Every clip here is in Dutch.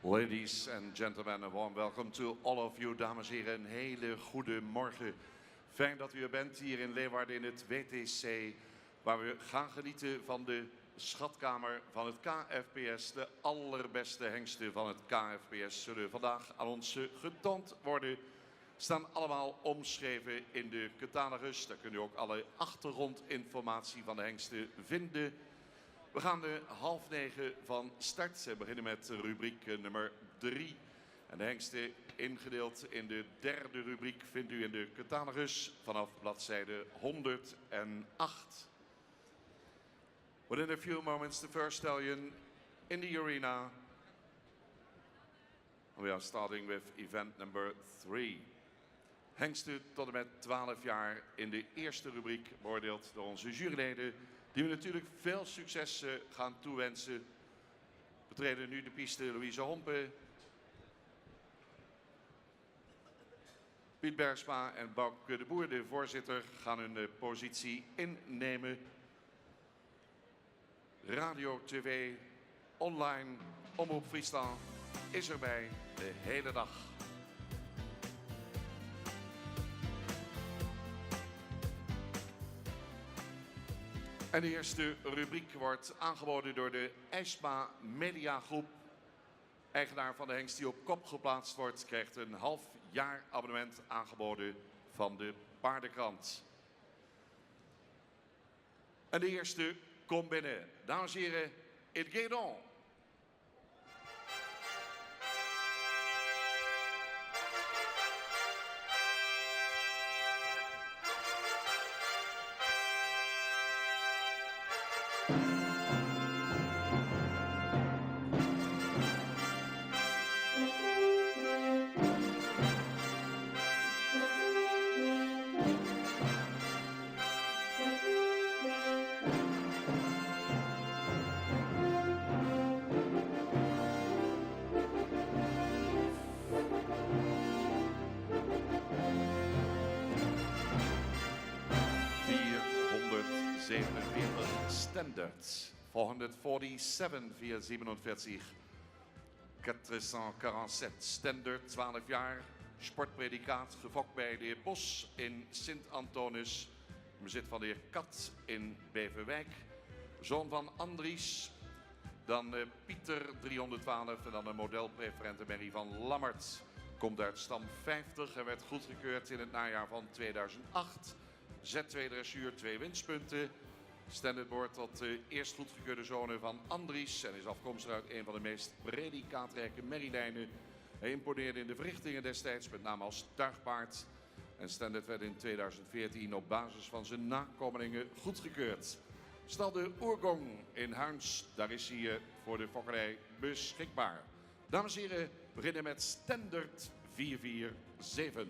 Ladies and gentlemen, a warm welcome to all of you. Dames en heren, een hele goede morgen. Fijn dat u er bent hier in Leeuwarden in het WTC, waar we gaan genieten van de schatkamer van het KFPS. De allerbeste hengsten van het KFPS zullen vandaag aan ons getoond worden. Staan allemaal omschreven in de catalogus. Daar kunt u ook alle achtergrondinformatie van de hengsten vinden. We gaan 8:30 van start. We beginnen met rubriek nummer 3. En de hengsten ingedeeld in de derde rubriek vindt u in de catalogus vanaf bladzijde 108. Within a few moments the first stallion in the arena. We are starting with event number 3. Hengsten tot en met 12 jaar in de eerste rubriek beoordeeld door onze juryleden, die we natuurlijk veel succes gaan toewensen. Betreden nu de piste Louise Hompe, Piet Bergsma en Bouke de Boer, de voorzitter, gaan hun positie innemen. Radio, tv, online, Omroep Friesland is erbij de hele dag. En de eerste rubriek wordt aangeboden door de EISMA Media Groep. Eigenaar van de hengst die op kop geplaatst wordt, krijgt een half jaar abonnement aangeboden van de paardenkrant. En de eerste komt binnen. Dames en heren, it geht on. Standard 447 via 47 447 Standard 12 jaar, sportpredicaat, gefokt bij de heer Bos in Sint-Antonis, bezit van de heer Kat in Beverwijk, zoon van Andries, dan Pieter 312 en dan een modelpreferente Mary van Lammert. Komt uit stam 50 en werd goedgekeurd in het najaar van 2008. Z2 dressuur, 2 winstpunten. Standard behoort tot de eerst goedgekeurde zone van Andries en is afkomstig uit een van de meest predicaatrijke merrielijnen. Hij imponeerde in de verrichtingen destijds, met name als tuigpaard. En Standard werd in 2014 op basis van zijn nakomelingen goedgekeurd. Stal de Oergong in Huins, daar is hij voor de fokkerij beschikbaar. Dames en heren, we beginnen met Standard 447.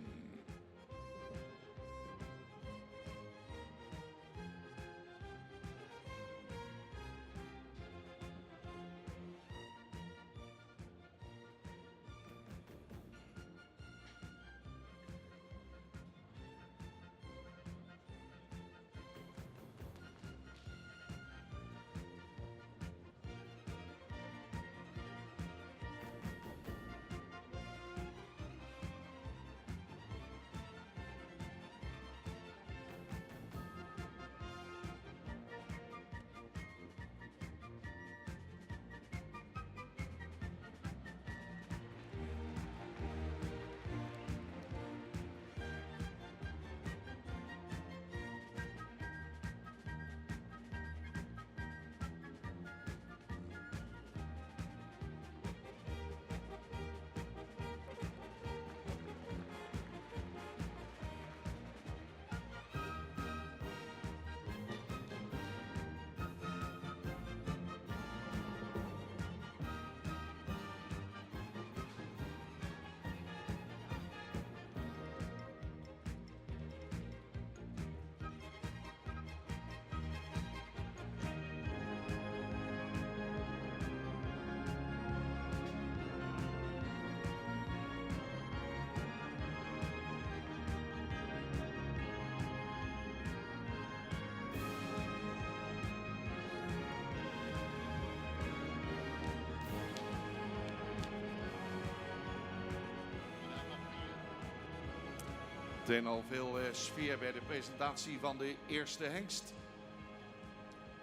Meteen al veel sfeer bij de presentatie van de eerste hengst.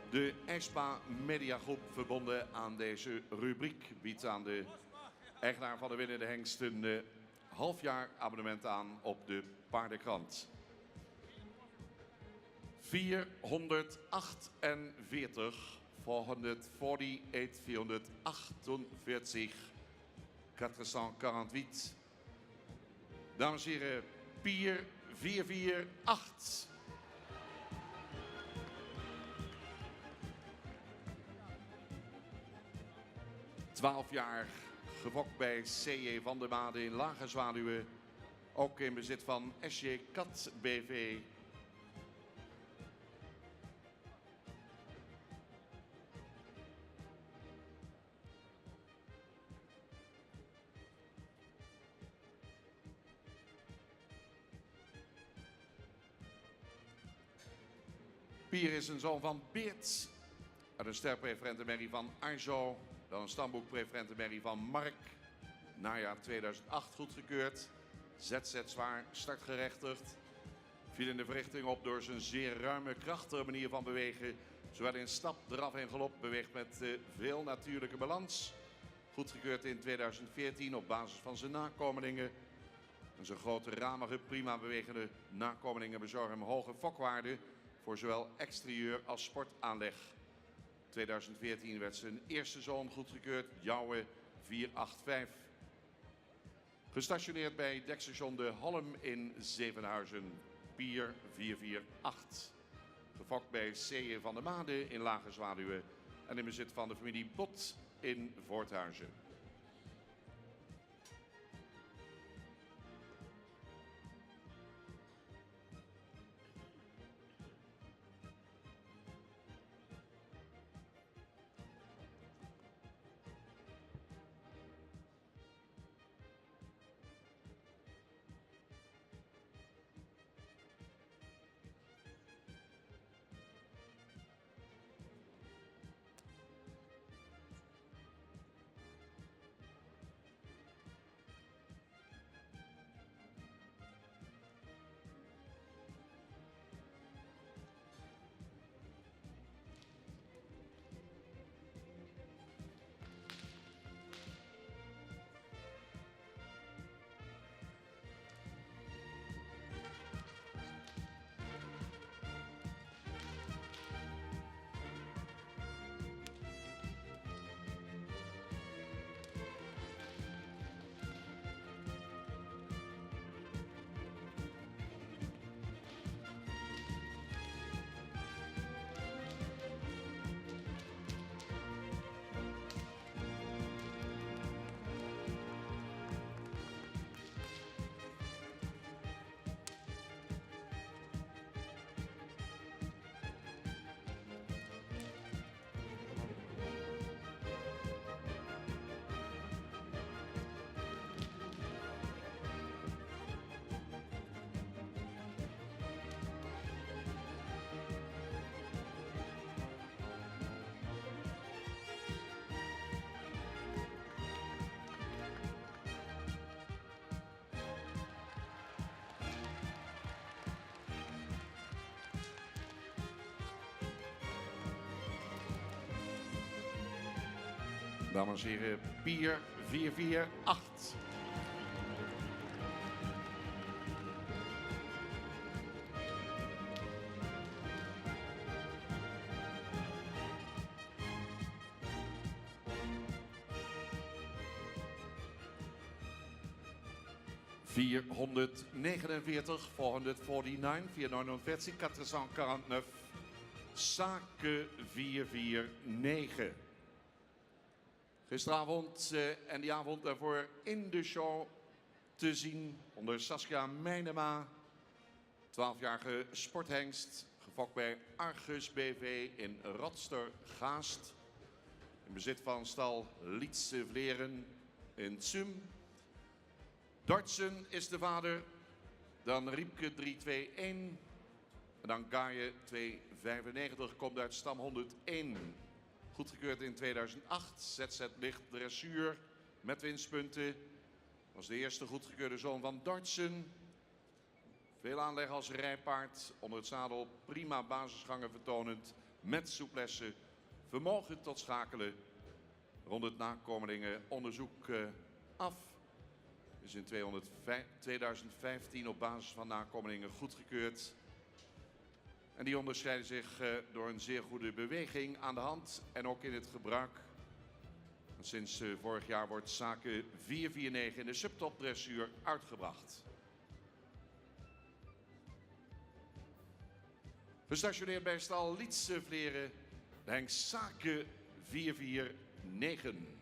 De ESPA Mediagroep, verbonden aan deze rubriek, biedt aan de eigenaar van de winnende hengst een halfjaar abonnement aan op de paardenkrant. 448, 448, 448, 448. Dames en heren, Pier 448. Twaalf jaar gefokt bij C.J. van der Made in Lage Zwaluwe. Ook in bezit van S.J. Kat BV. Pier is een zoon van Beert. Uit een sterpreferente merrie van Arzo. Dan een stamboekpreferente merrie van Mark. Najaar 2008 goedgekeurd. ZZ zwaar, startgerechtigd. Viel in de verrichting op door zijn zeer ruime, krachtige manier van bewegen. Zowel in stap, draf en galop beweegt met veel natuurlijke balans. Goedgekeurd in 2014 op basis van zijn nakomelingen. En zijn grote, ramige, prima bewegende nakomelingen bezorgen hem hoge fokwaarden voor zowel exterieur als sportaanleg. 2014 werd zijn eerste zoon goedgekeurd, Jouwe 485. Gestationeerd bij dekstation De Halm in Zevenhuizen, Pier 448. Gefokt bij C.J. van der Made in Lage Zwaluwe en in bezit van de familie Bot in Voorthuizen. Dames en heren, Pier 448. ...449, 449, 449, 449, Sake 449. Gisteravond en die avond daarvoor in de show te zien onder Saskia Meinema. 12-jarige sporthengst, gefokt bij Argus BV in Radster-Gaast. In bezit van stal Lietse Vleren in Tsum. Dartsen is de vader, dan Riepke 321 en dan Gaie 295, komt uit stam 101. Goedgekeurd in 2008, ZZ licht dressuur met winstpunten. Was de eerste goedgekeurde zoon van Dartsen. Veel aanleg als rijpaard, onder het zadel prima basisgangen vertonend, met souplesse, vermogen tot schakelen. Rond het nakomelingenonderzoek af. Is in 2015 op basis van nakomelingen goedgekeurd. En die onderscheiden zich door een zeer goede beweging aan de hand en ook in het gebruik. En sinds vorig jaar wordt zaken 449 in de subtop dressuur uitgebracht. Gestationeerd bij stal Lietse Vleren, de hengst Zaken 449.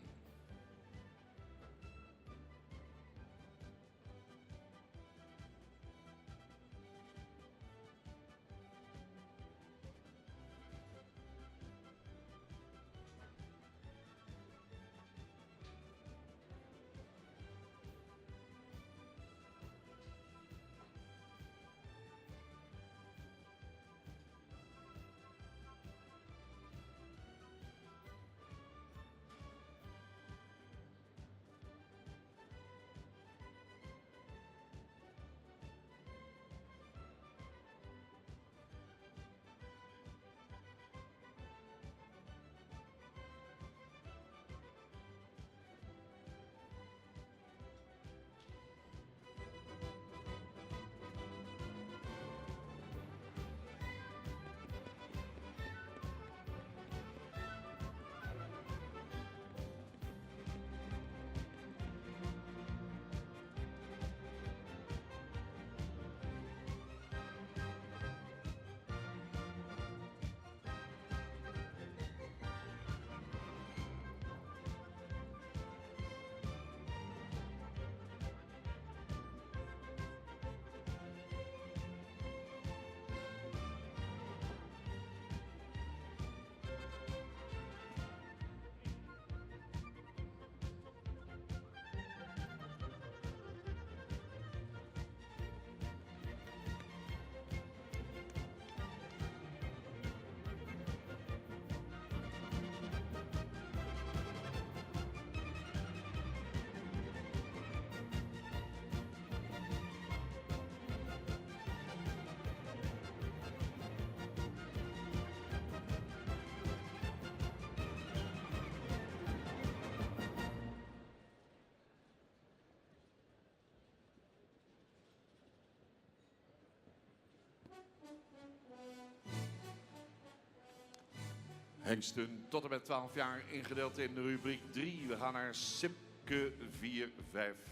Hengsten tot en met 12 jaar ingedeeld in de rubriek 3. We gaan naar Sipke 450.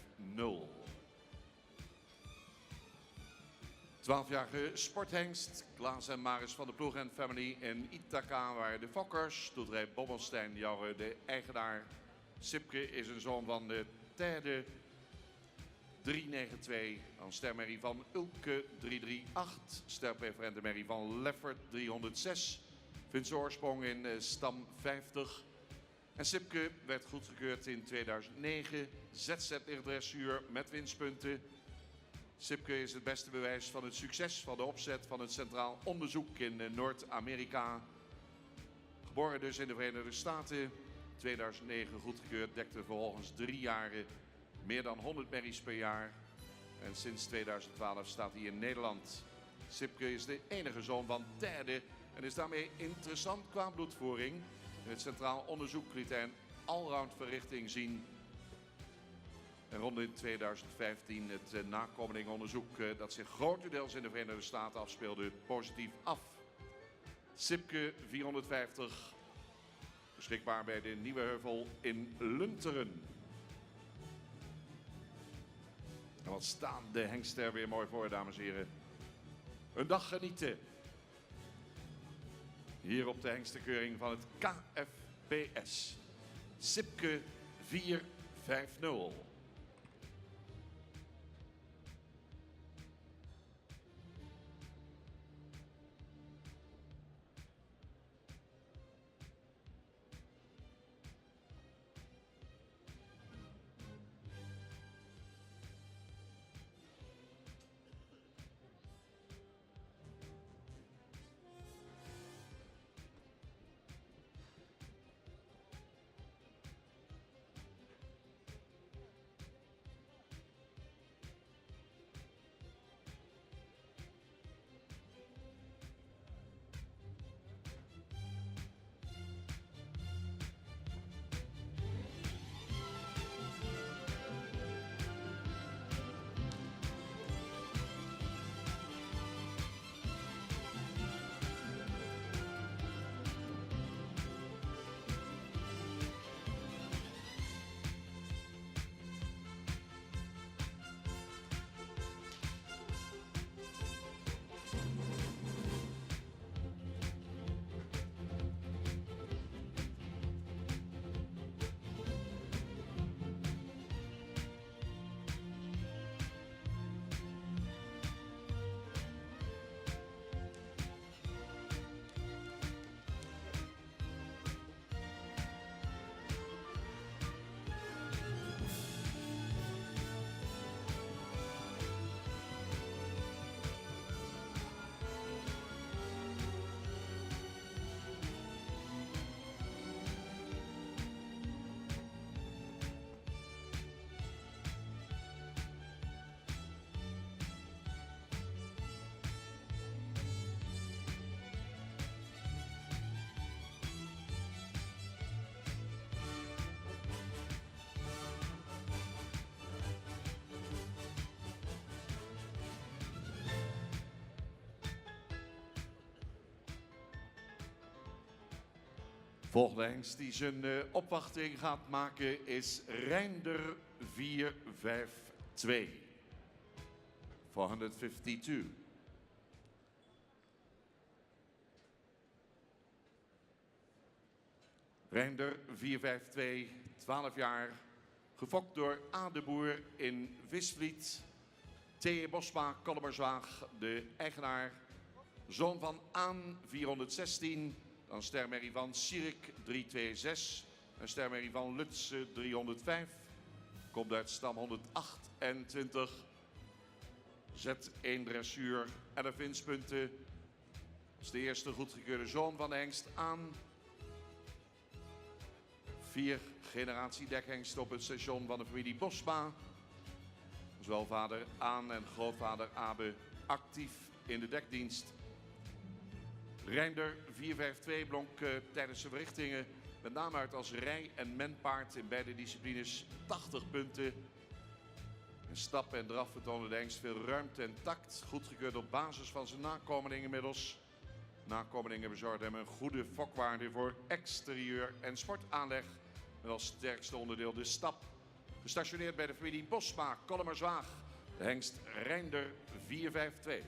12-jarige sporthengst, Klaas en Maris van de Ploeg en Family in Ithaca waren de fokkers. Stoeterij Bommelstein, Jorre de eigenaar. Sipke is een zoon van de Terde 392, dan stermerrie van Ulke 338, sterpreferentenmerrie van Leffert 306. Vindt zijn oorsprong in stam 50. En Sipke werd goedgekeurd in 2009. ZZ-dressuur met winstpunten. Sipke is het beste bewijs van het succes van de opzet van het Centraal Onderzoek in Noord-Amerika. Geboren dus in de Verenigde Staten. 2009 goedgekeurd, dekte vervolgens 3 jaren meer dan 100 merries per jaar. En sinds 2012 staat hij in Nederland. Sipke is de enige zoon van Terde en is daarmee interessant qua bloedvoering. In het Centraal Onderzoek liet hij een allround verrichting zien. En rond in 2015 het nakomelingonderzoek dat zich grotendeels in de Verenigde Staten afspeelde positief af. Sipke 450, beschikbaar bij de Nieuwe Heuvel in Lunteren. En wat staan de hengsten er weer mooi voor, dames en heren. Een dag genieten. Hier op de hengstenkeuring van het KFPS. Sipke 450. Volgende hengst die zijn opwachting gaat maken is Reinder 452. 452. Reinder 452, 12 jaar, gefokt door A. de Boer in Visvliet. T. Bosma, Kollemerzwaag, de eigenaar. Zoon van Aan 416, dan stermerrie van Sierik 326, een stermerrie van Lutse 305. Komt uit stam 128. Zet 1 dressuur, 11 winstpunten. Dat is de eerste goedgekeurde zoon van de hengst Aan. 4 generatie dekhengsten op het station van de familie Bosma. Zowel vader Aan en grootvader Abe actief in de dekdienst. Reinder 452 blonk tijdens de verrichtingen met name uit als rij- en menpaard in beide disciplines 80 punten. In stap en draf vertoonde de hengst veel ruimte en tact. Goedgekeurd op basis van zijn nakomelingen inmiddels. Nakomelingen bezorgden hem een goede fokwaarde voor exterieur en sportaanleg. Met als sterkste onderdeel de stap. Gestationeerd bij de familie Bosma, Kollemerzwaag. De hengst Reinder 452.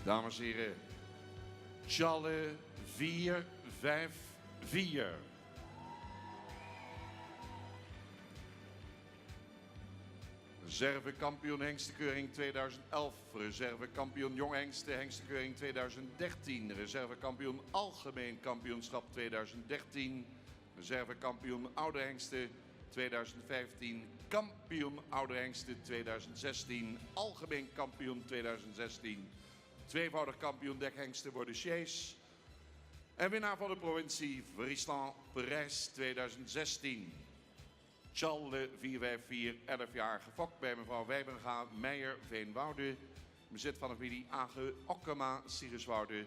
Dames en heren, Challe 454. Reservekampioen hengstenkeuring 2011. Reservekampioen jong hengsten hengstenkeuring 2013. Reservekampioen algemeen kampioenschap 2013. Reservekampioen oude hengsten 2015. Kampioen oude hengsten 2016. Algemeen kampioen 2016. Tweevoudig kampioen dekhengsten worden Chase. En winnaar van de provincie Friesland Parijs 2016. Challe 454, 11 jaar, gefokt bij mevrouw Wijbenga Meijer Veenwoude. Bezit van de familie Age Okkema Siegerswoude.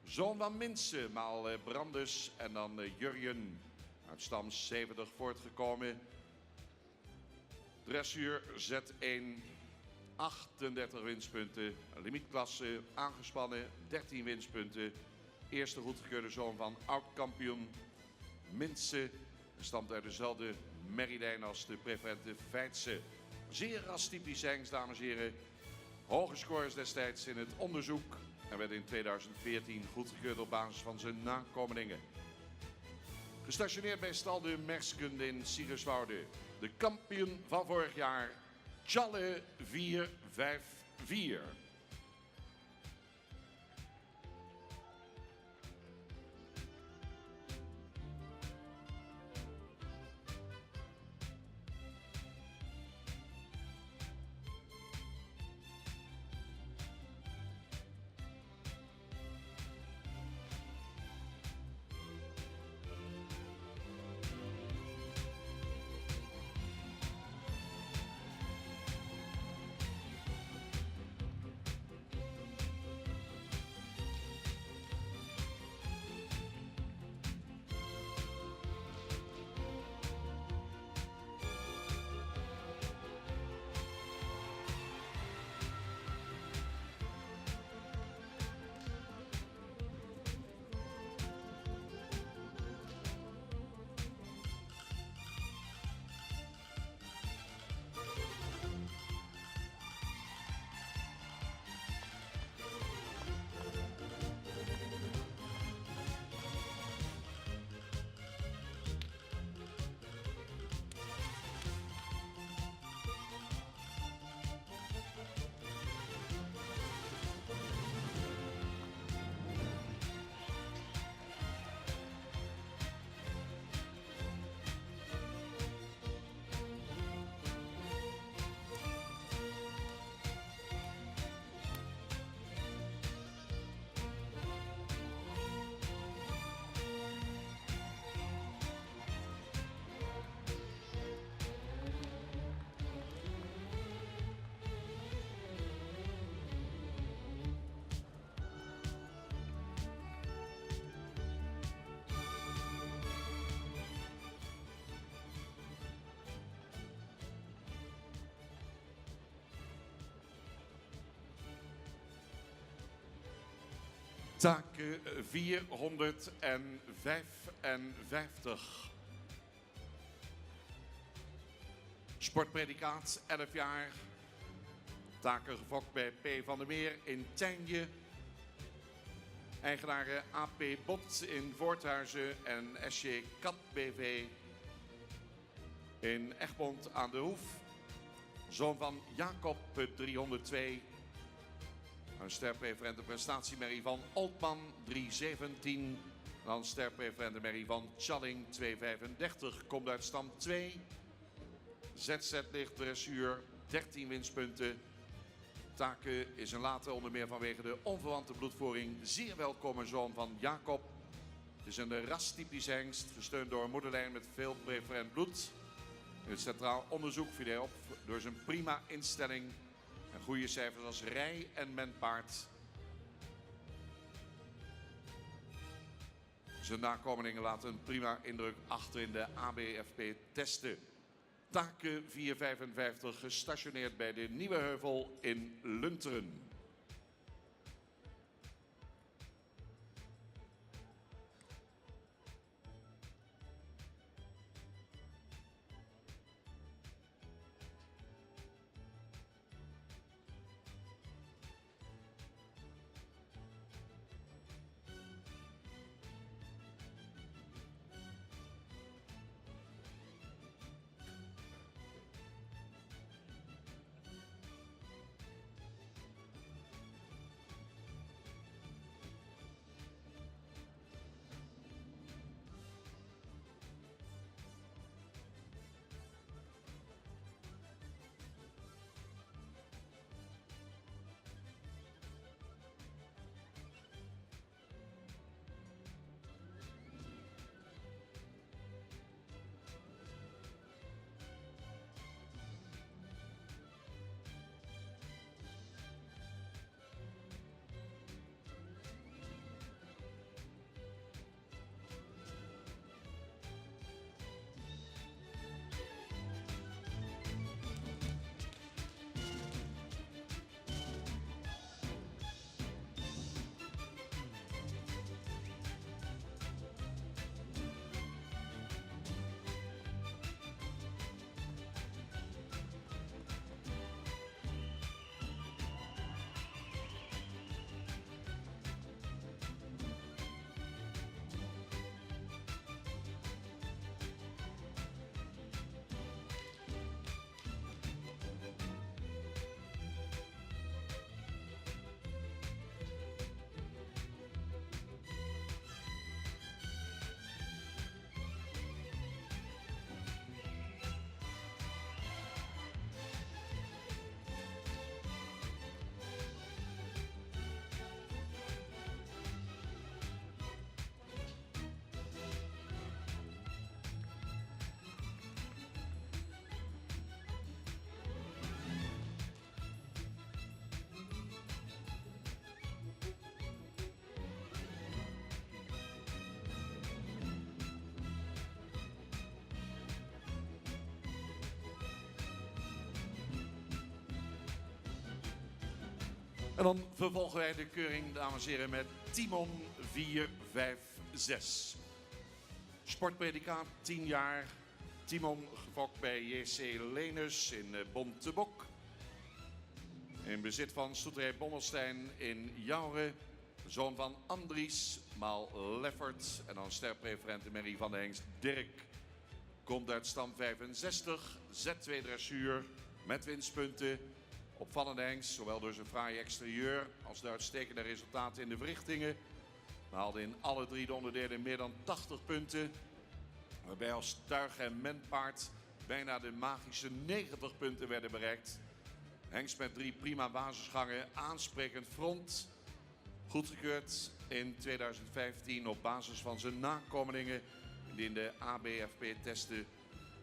Zoon van Minse, maal Brandes en dan Jurjen. Uit stam 70 voortgekomen. Dressuur Z1. 38 winstpunten, limietklasse aangespannen, 13 winstpunten. Eerste goedgekeurde zoon van oud-kampioen Mintse. Stamt uit dezelfde merrielijn als de preferente Feitse. Zeer rastypisch hengst, dames en heren. Hoge scores destijds in het onderzoek. En werd in 2014 goedgekeurd op basis van zijn nakomelingen. Gestationeerd bij stal de Merskunde in Siegerswoude. De kampioen van vorig jaar, Challe 454. Take 455. Sportpredicaat 11 jaar. Taken gefokt bij P. van der Meer in Tijnje. Eigenaren AP Bot in Voorthuizen en SJ Kat BV in Egmond aan de Hoef. Zoon van Jacob 302. Een sterpreferente prestatiemerrie van Oltman 317. Dan sterpreferente merrie van Challing 235. Komt uit stam 2. ZZ licht dressuur 13 winstpunten. Taken is een late onder meer vanwege de onverwante bloedvoering. Zeer welkome zoon van Jacob. Het is een rastypisch hengst, gesteund door een moederlijn met veel preferent bloed. In het centraal onderzoek viel hij op door zijn prima instelling en goede cijfers als rij en menpaard. Zijn nakomelingen laten een prima indruk achter in de ABFP-testen. Taken 455 gestationeerd bij de Nieuwe Heuvel in Lunteren. En dan vervolgen wij de keuring, dames en heren, met Timon 456. Sportpredicaat 10 jaar. Timon gefokt bij JC Lenus in Bontebok. In bezit van stoeterij Bommelstein in Jouren. Zoon van Andries, maal Leffert. En dan sterpreferente Mary van de Hengst Dirk. Komt uit stam 65, Z2 dressuur met winstpunten. Opvallende hengst, zowel door zijn fraaie exterieur als de uitstekende resultaten in de verrichtingen. We haalden in alle 3 de onderdelen meer dan 80 punten. Waarbij als tuig en menpaard bijna de magische 90 punten werden bereikt. Hengst met 3 prima basisgangen, aansprekend front. Goedgekeurd in 2015 op basis van zijn nakomelingen. Die in de ABFP-testen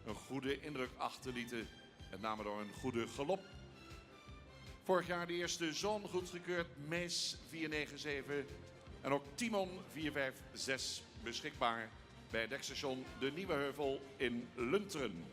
een goede indruk achterlieten. Met name door een goede galop. Vorig jaar de eerste zoon goedgekeurd, Mees 497. En ook Timon 456 beschikbaar bij het dekstation De Nieuwe Heuvel in Lunteren.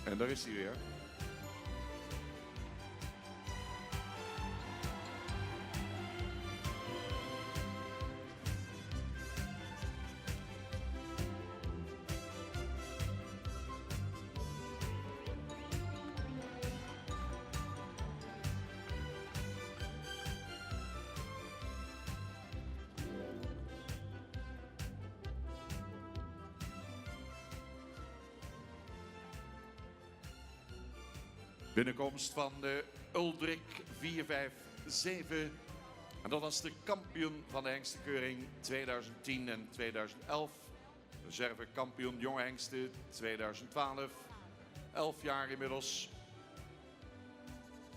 En daar is hij weer. Binnenkomst van de Uldrik 457. En dat was de kampioen van de hengstenkeuring 2010 en 2011. Reservekampioen jonge hengsten 2012. 11 jaar inmiddels.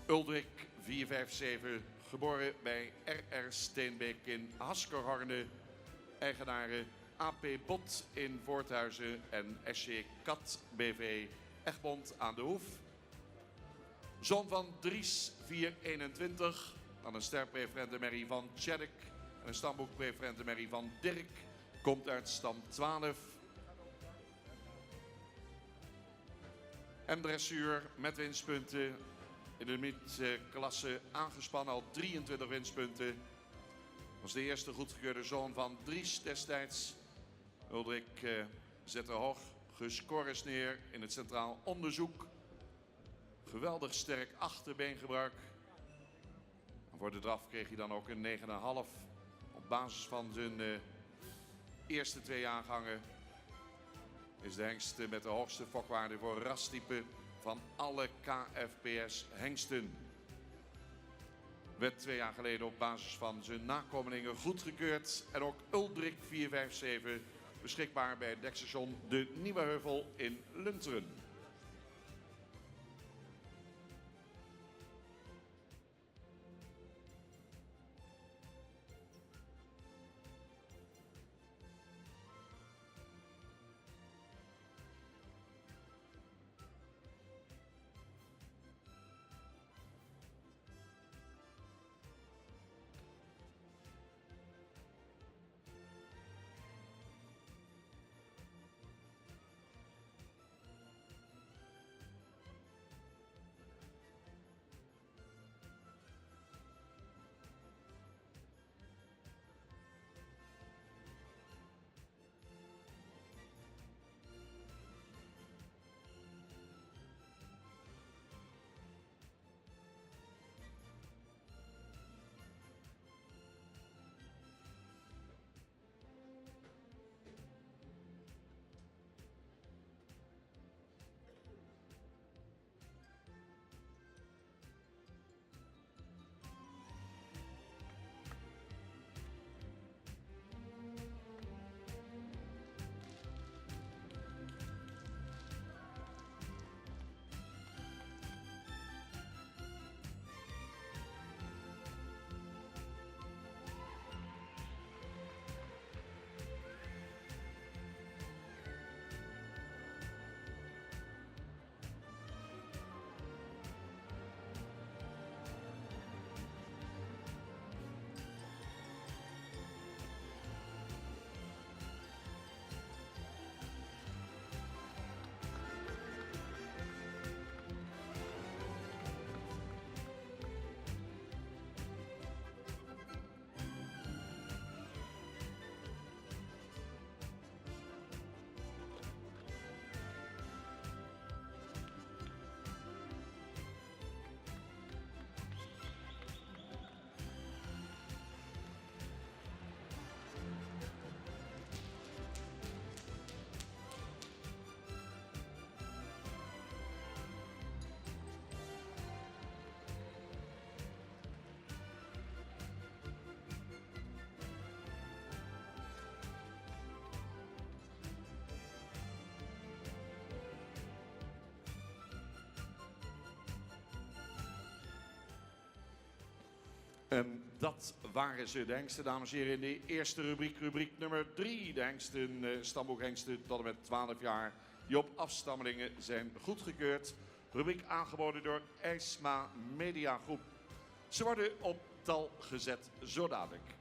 Uldrik 457, geboren bij R.R. Steenbeek in Haskerhorne. Eigenaren AP Bot in Voorthuizen en SC Kat BV Egmond aan de Hoef. Zoon van Dries 421, dan een sterpreferente Mary van Tjeddik en een stamboekpreferente Mary van Dirk, komt uit stam 12. M-dressuur met winstpunten, in de midklasse aangespannen al 23 winstpunten. Was de eerste goedgekeurde zoon van Dries destijds. Uldrik zette hoog gescores neer in het centraal onderzoek. Geweldig sterk achterbeengebruik. Voor de draf kreeg hij dan ook een 9,5 op basis van zijn eerste 2 jaargangen. Is de hengst met de hoogste fokwaarde voor rastype van alle KFPS hengsten. Werd 2 jaar geleden op basis van zijn nakomelingen goedgekeurd. En ook Uldrik 457 beschikbaar bij het dekstation De Nieuwe Heuvel in Lunteren. En dat waren ze, de hengsten, dames en heren, in de eerste rubriek, rubriek nummer 3. De hengsten, stamboekhengsten tot en met 12 jaar, die op afstammelingen zijn goedgekeurd. Rubriek aangeboden door IJsma Media Groep. Ze worden op tal gezet, zo dadelijk.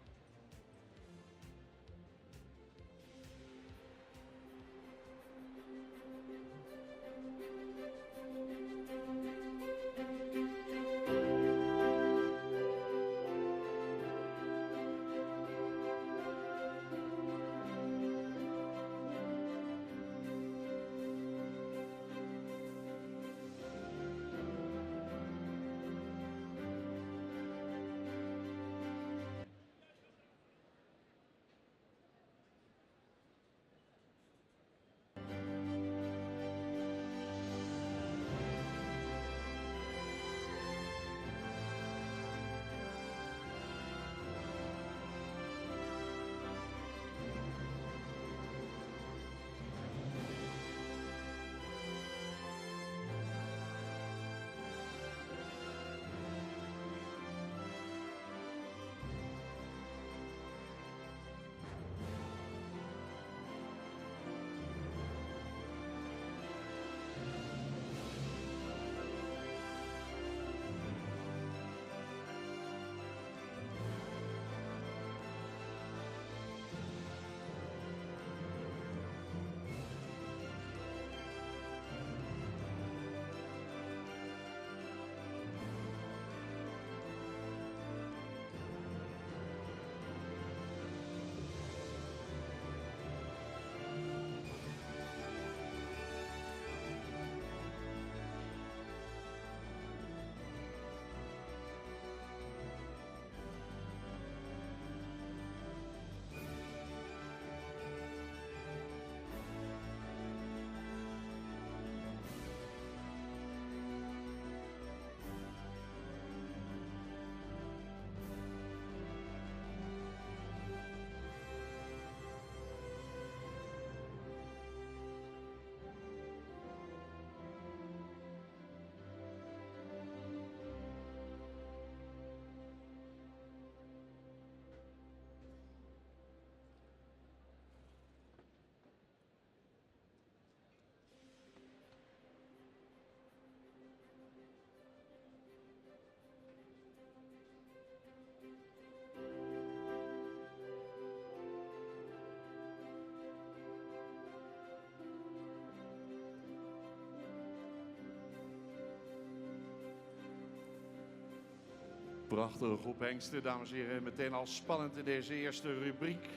Prachtige groep hengsten, dames en heren. Meteen al spannend in deze eerste rubriek.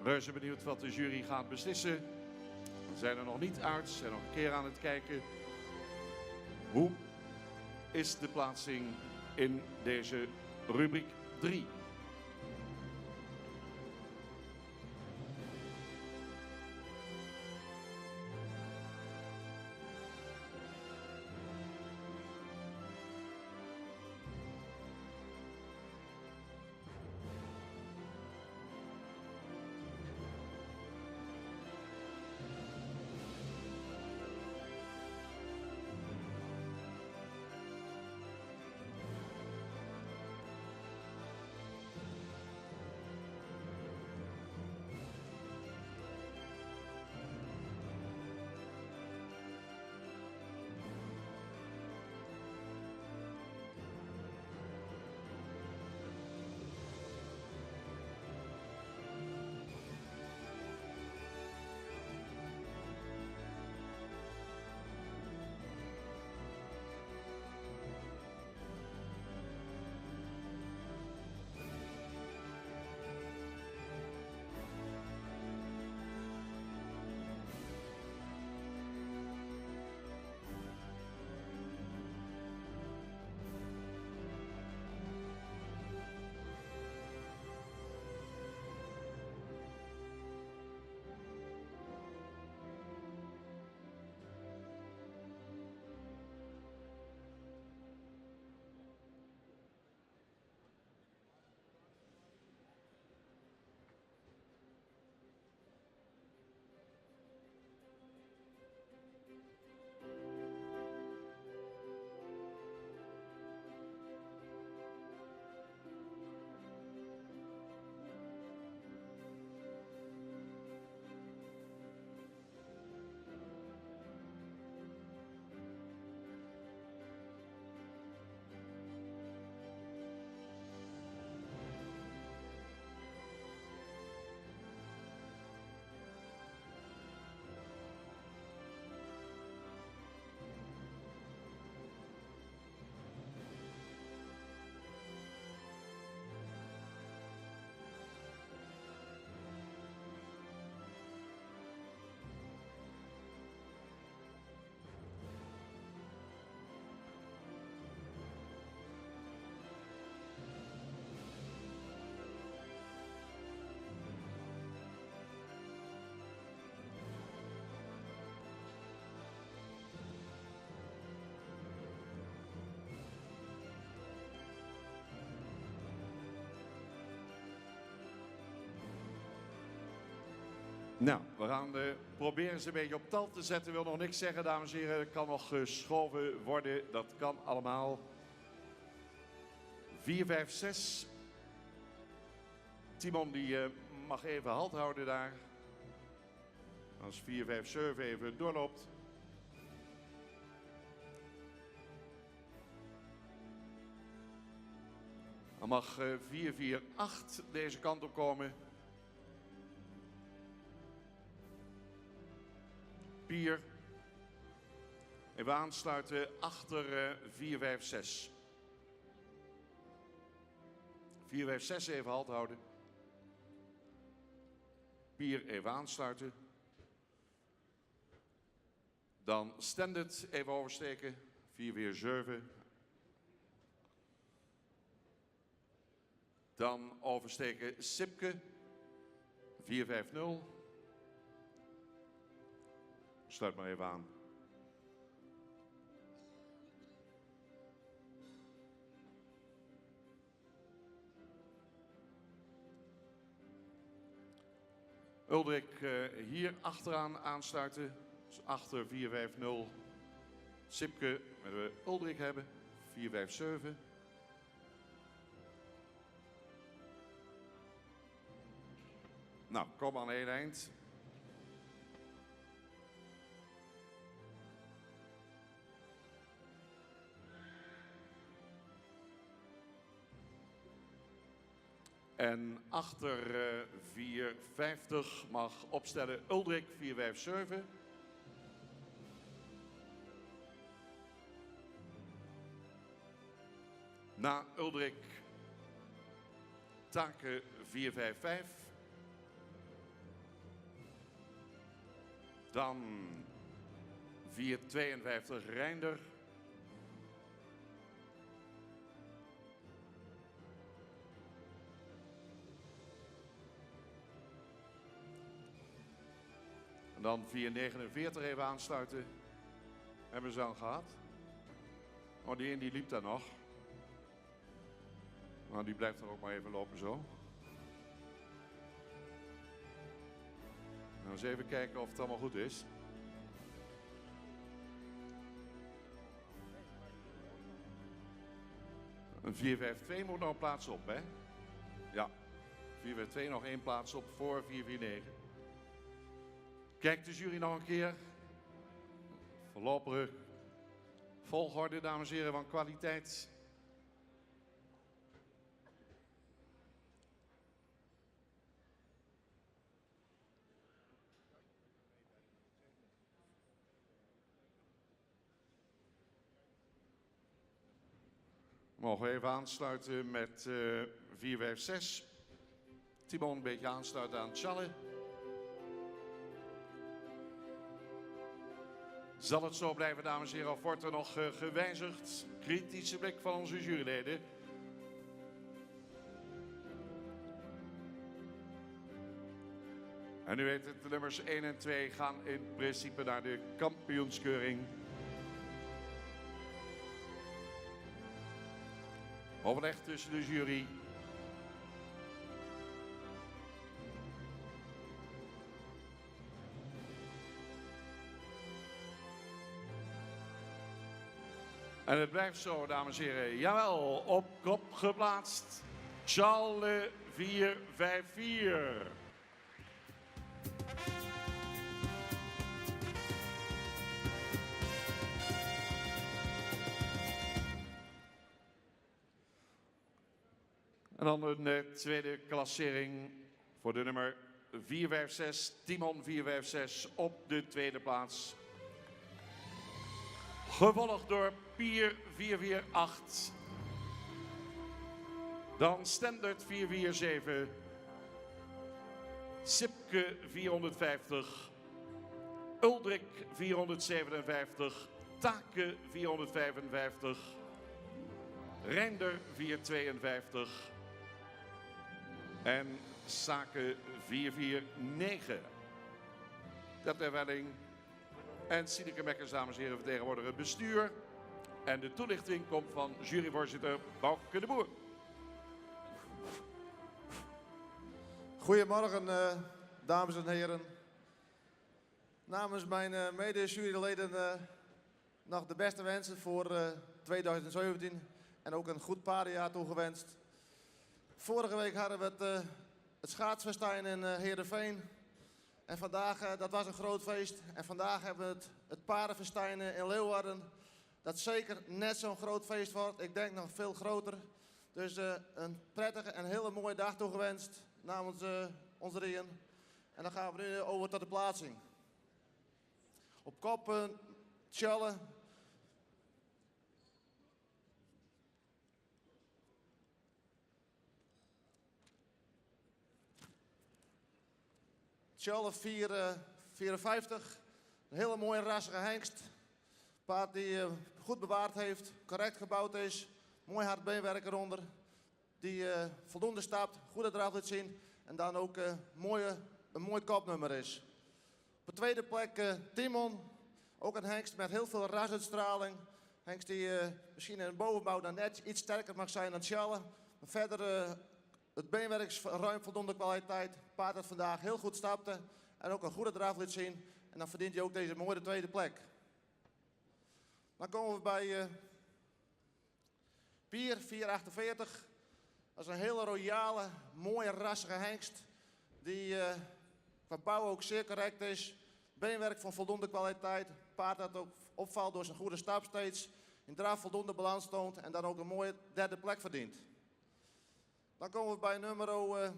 Reuze benieuwd wat de jury gaat beslissen. We zijn er nog niet uit, zijn nog een keer aan het kijken. Hoe is de plaatsing in deze rubriek 3? Nou, we gaan proberen ze een beetje op tal te zetten. Wil nog niks zeggen, dames en heren. Kan nog geschoven worden. Dat kan allemaal. 4, 5, 6. Timon die mag even halt houden daar. Als 4, 5, 7 even doorloopt. Dan mag 4, 4, 8 deze kant op komen. Pier. Even aansluiten achter 4, 5, 6. 4, 5, 6 even halt houden. Pier even aansluiten. Dan Standard even oversteken. 4, 4, 7. Dan oversteken Sipke. 4, 5, 0. Sluit maar even aan. Uldrik hier achteraan aansluiten. Dus achter 4, 5, 0. Sipke met we Uldrik hebben. 4, 5, 7. Nou, kom aan één eind. En achter 450 mag opstellen Uldrik 457. Na Uldrik Take 455. Dan 452 Reinder. En dan 449 even aansluiten. Hebben ze al gehad. Oh, die liep daar nog. Nou, die blijft er ook maar even lopen zo. Nou, eens even kijken of het allemaal goed is. Een 452 moet nog een plaats op, hè? Ja. 452 nog één plaats op voor 449. Kijk de jury nog een keer. Voorlopige volgorde, dames en heren, van kwaliteit. Mogen we even aansluiten met 456. Timon een beetje aansluiten aan Challe. Zal het zo blijven, dames en heren, of wordt er nog gewijzigd? Kritische blik van onze juryleden. En u weet het, de nummers 1 en 2 gaan in principe naar de kampioenskeuring. Overleg tussen de jury. En het blijft zo, dames en heren. Jawel, op kop geplaatst. Challe 454. En dan een tweede klassering voor de nummer 456. Timon 456 op de tweede plaats. Gevolgd door Pier 448. Dan Standard 447. Sipke 450. Uldrik 457. Take 455. Reinder 452. En Sake 449. Dat Welling. En Sineke Mekkers, dames en heren, vertegenwoordigen het bestuur. En de toelichting komt van juryvoorzitter Bouke de Boer. Goedemorgen, dames en heren. Namens mijn mede-juryleden nog de beste wensen voor 2017 en ook een goed paardenjaar toegewenst. Vorige week hadden we het schaatsfestijn in Heerenveen. En vandaag, dat was een groot feest. En vandaag hebben we het paardenfestijn in Leeuwarden. Dat zeker net zo'n groot feest wordt. Ik denk nog veel groter. Dus een prettige en hele mooie dag toegewenst namens ons drieën. En dan gaan we nu over tot de plaatsing. Op kop Tjalle. Tjalle 54. Een hele mooie rassige hengst. Paard die goed bewaard heeft, correct gebouwd is. Mooi hard beenwerk eronder. Die voldoende stapt, goed eraf laat zien. En dan ook een mooi kopnummer is. Op de tweede plek Timon. Ook een hengst met heel veel rasuitstraling. Hengst die misschien in de bovenbouw dan net iets sterker mag zijn dan Tjalle. Maar verder het beenwerk is ruim voldoende kwaliteit. Paard dat vandaag heel goed stapte. En ook een goede draf liet zien. En dan verdient hij ook deze mooie tweede plek. Dan komen we bij Pier 448. Dat is een hele royale, mooie, rassige hengst. Die qua bouw ook zeer correct is. Beenwerk van voldoende kwaliteit. Paard dat ook opvalt door zijn goede stap steeds. In draf voldoende balans toont. En dan ook een mooie derde plek verdient. Dan komen we bij nummer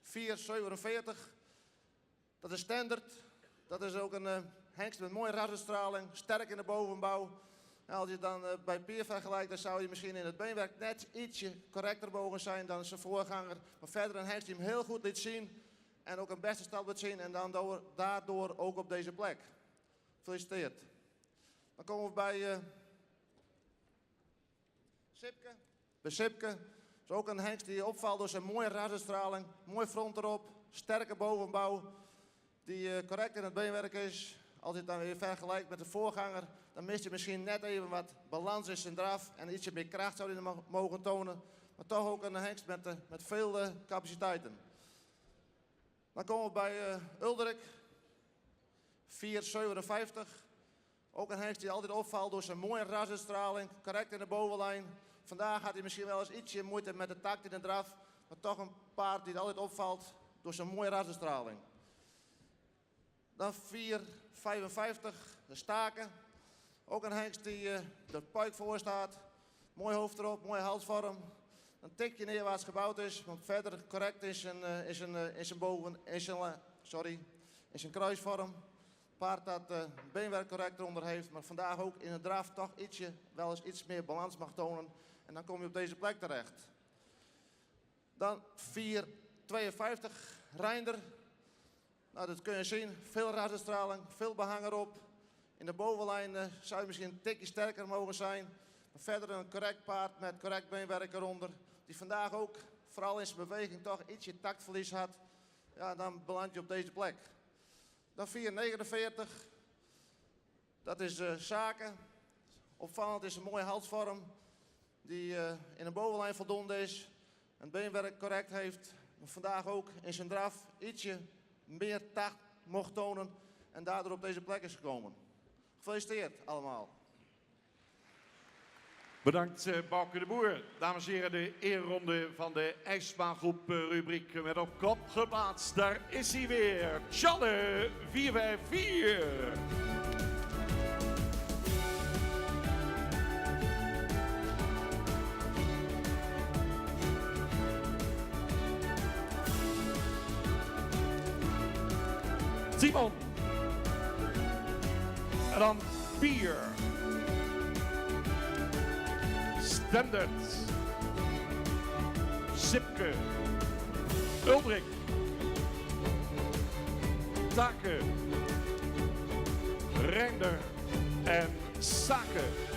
447. Dat is Standard. Dat is ook een hengst met mooie rassenstraling. Sterk in de bovenbouw. En als je dan bij Pier vergelijkt, dan zou je misschien in het beenwerk net ietsje correcter mogen zijn dan zijn voorganger. Maar verder een hengst die hem heel goed liet zien. En ook een beste stap liet zien. En dan daardoor ook op deze plek. Gefeliciteerd. Dan komen we bij Sipke. Bij Sipke. Dat is ook een hengst die opvalt door zijn mooie rassenstraling. Mooi front erop. Sterke bovenbouw. Die correct in het beenwerk is. Als je het dan weer vergelijkt met de voorganger, dan mist hij misschien net even wat balans in zijn draf. En ietsje meer kracht zou hij mogen tonen. Maar toch ook een hengst met veel capaciteiten. Dan komen we bij Uldrik. 457. Ook een hengst die altijd opvalt door zijn mooie rassenstraling. Correct in de bovenlijn. Vandaag had hij misschien wel eens ietsje moeite met de takt in de draf. Maar toch een paard die altijd opvalt door zijn mooie rassenstraling. Dan 455, de Staken. Ook een hengst die de puik voor staat. Mooi hoofd erop, mooie halsvorm. Een tikje neerwaarts gebouwd is, maar verder correct is in zijn kruisvorm. Paard dat beenwerk correct eronder heeft, maar vandaag ook in het draf toch wel eens iets meer balans mag tonen. En dan kom je op deze plek terecht. Dan 452, Reinder. Nou, dat kun je zien. Veel rassenstraling, veel behang erop. In de bovenlijn zou je misschien een tikje sterker mogen zijn. Maar verder een correct paard met correct beenwerk eronder. Die vandaag ook, vooral in zijn beweging, toch ietsje taktverlies had. Ja, dan beland je op deze plek. Dan 449. Dat is Zaken. Opvallend is een mooie halsvorm. Die in de bovenlijn voldoende is. En beenwerk correct heeft. Maar vandaag ook in zijn draf ietsje meer tacht mocht tonen en daardoor op deze plek is gekomen. Gefeliciteerd allemaal. Bedankt Bouke de Boer. Dames en heren, de eerronde van de ijsbaangroep rubriek met op kop geplaatst. Daar is hij weer, Tjalle 454. Timon. En dan Pier. Standard. Sipke. Uldrik. Taken. Reinder en Zaken.